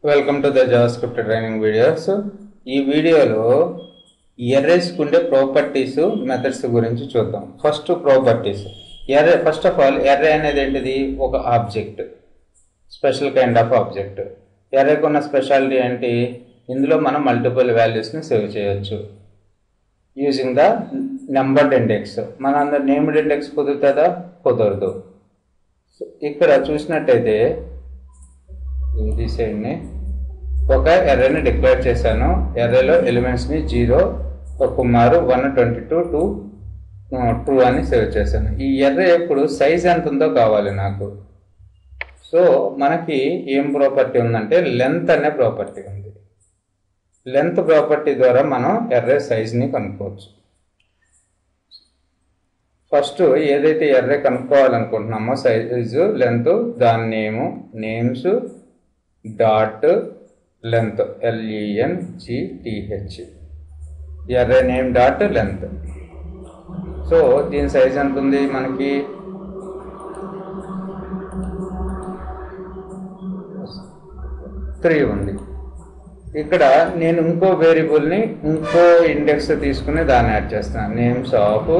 Welcome to the JavaScript training videos. ఈ వీడియోలో arrays కుండే ప్రాపర్టీస్ మెథడ్స్ గురించి చూద్దాం. First properties. Array first of all array అనేది ఏంటిది? ఒక object, special kind of object. ఎర్రేకి ఉన్న స్పెషాలిటీ ఏంటి? ఇందులో మనం మల్టిపుల్ వాల్యూస్ని సేవ్ చేయొచ్చు యూజింగ్ ద నెంబర్డ్ ఇండెక్స్. మన అందరు నేమ్డ్ ఇండెక్స్ కుదురుతుందా? కుదరదు. ఇక్కడ చూసినట్టయితే ఈ సైడ్ని ఒక ఎర్రేని డిక్లేర్ చేశాను. ఎర్రేలో ఎలిమెంట్స్ని 0, కుమారు 1, 22, 2 అని సేవ్ చేశాను. ఈ ఎర్రే ఎప్పుడు సైజ్ ఎంత ఉందో కావాలి నాకు. సో మనకి ఏం ప్రాపర్టీ ఉందంటే లెంత్ అనే ప్రాపర్టీ ఉంది. లెంత్ ప్రాపర్టీ ద్వారా మనం ఎర్రే సైజ్ని కనుక్కోవచ్చు. ఫస్ట్ ఏదైతే ఎర్రే కనుక్కోవాలనుకుంటున్నామో సైజు లెంత్, దాని names dot length LENGTH, array name dot length. So దీని సైజ్ ఎంత ఉంది మనకి? 3 ఉంది. ఇక్కడ నేను ఇంకో వేరియబుల్ని ఇంకో ఇండెక్స్ తీసుకుని దాన్ని యాడ్ చేస్తాను. Names of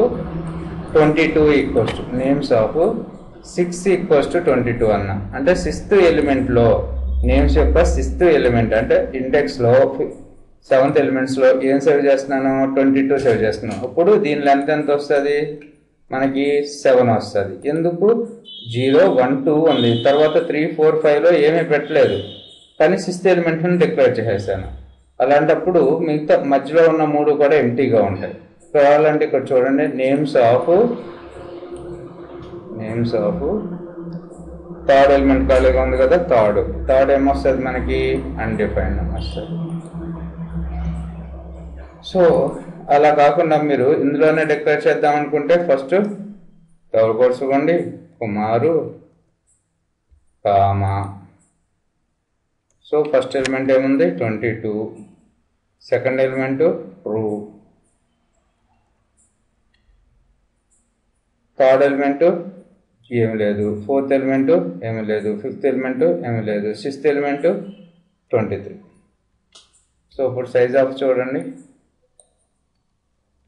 22 equals to names of 6 equals to 22 అన్న. అంటే 6th ఎలిమెంట్లో నేమ్స్ యొక్క 6th ఎలిమెంట్ అంటే ఇండెక్స్లో 7th ఎలిమెంట్స్లో ఏం సేవ్ చేస్తున్నాను? 22 సేవ్ చేస్తున్నాను. అప్పుడు దీని లెంత్ ఎంత వస్తుంది మనకి? 7 వస్తుంది. ఎందుకు? 0, 1, 2 ఉంది. తర్వాత 3, 4, 5లో ఏమీ పెట్టలేదు, కానీ 6th ఎలిమెంట్ని డిక్లేర్ చేసేసాను. అలాంటప్పుడు మిగతా మధ్యలో ఉన్న 3 కూడా ఎంటీగా ఉంటాయి. కావాలంటే ఇక్కడ చూడండి, నేమ్స్ ఆఫ్ థర్డ్ ఎలిమెంట్ ఖాళీగా ఉంది కదా, థర్డ్ ఏమొస్తుంది మనకి? అన్డిఫైన్డ్ వస్తుంది. సో అలా కాకుండా మీరు ఇందులోనే డిక్లేర్ చేద్దాం అనుకుంటే ఫస్ట్ డబుల్ కోట్స్ ఇవ్వండి, కుమారు కామా. సో ఫస్ట్ ఎలిమెంట్ ఏముంది? 22. Second element true. Third element ఏమి లేదు. ఫోర్త్ ఎలిమెంట్ ఏమి లేదు. ఫిఫ్త్ ఎలిమెంట్ ఏమి లేదు. Sixth element 23. సో ఇప్పుడు సైజ్ ఆఫ్ చూడండి,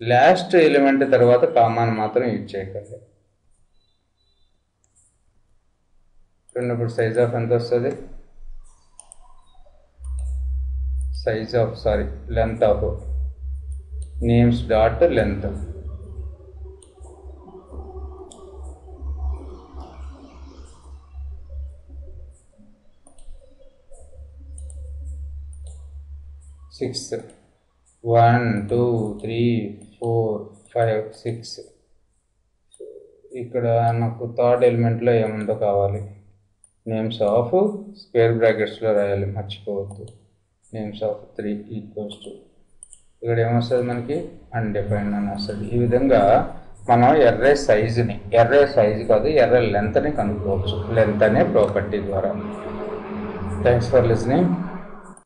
లాస్ట్ ఎలిమెంట్ తర్వాత కామాను మాత్రం యూజ్ చేయకండి. చూడండి ఇప్పుడు సైజ్ ఆఫ్ ఎంత వస్తుంది? Length of names dot length. Six 1, 2, 3, 4, 5, 6. ఇక్కడ నాకు థర్డ్ ఎలిమెంట్లో ఏముందో కావాలి. నేమ్స్ ఆఫ్ స్క్వేర్ బ్రాకెట్స్లో రాయాలి, మర్చిపోవద్దు. నేమ్స్ ఆఫ్ 3 ఈక్వల్స్ టు ఇక్కడ ఏమొస్తుంది మనకి? అన్డిఫైన్డ్ అని వస్తుంది. ఈ విధంగా మనం ఎర్రే సైజ్ కాదు, ఎర్రే లెంత్ని కనుక్కోవచ్చు లెంత్ అనే ప్రాపర్టీ ద్వారా. Thanks for listening.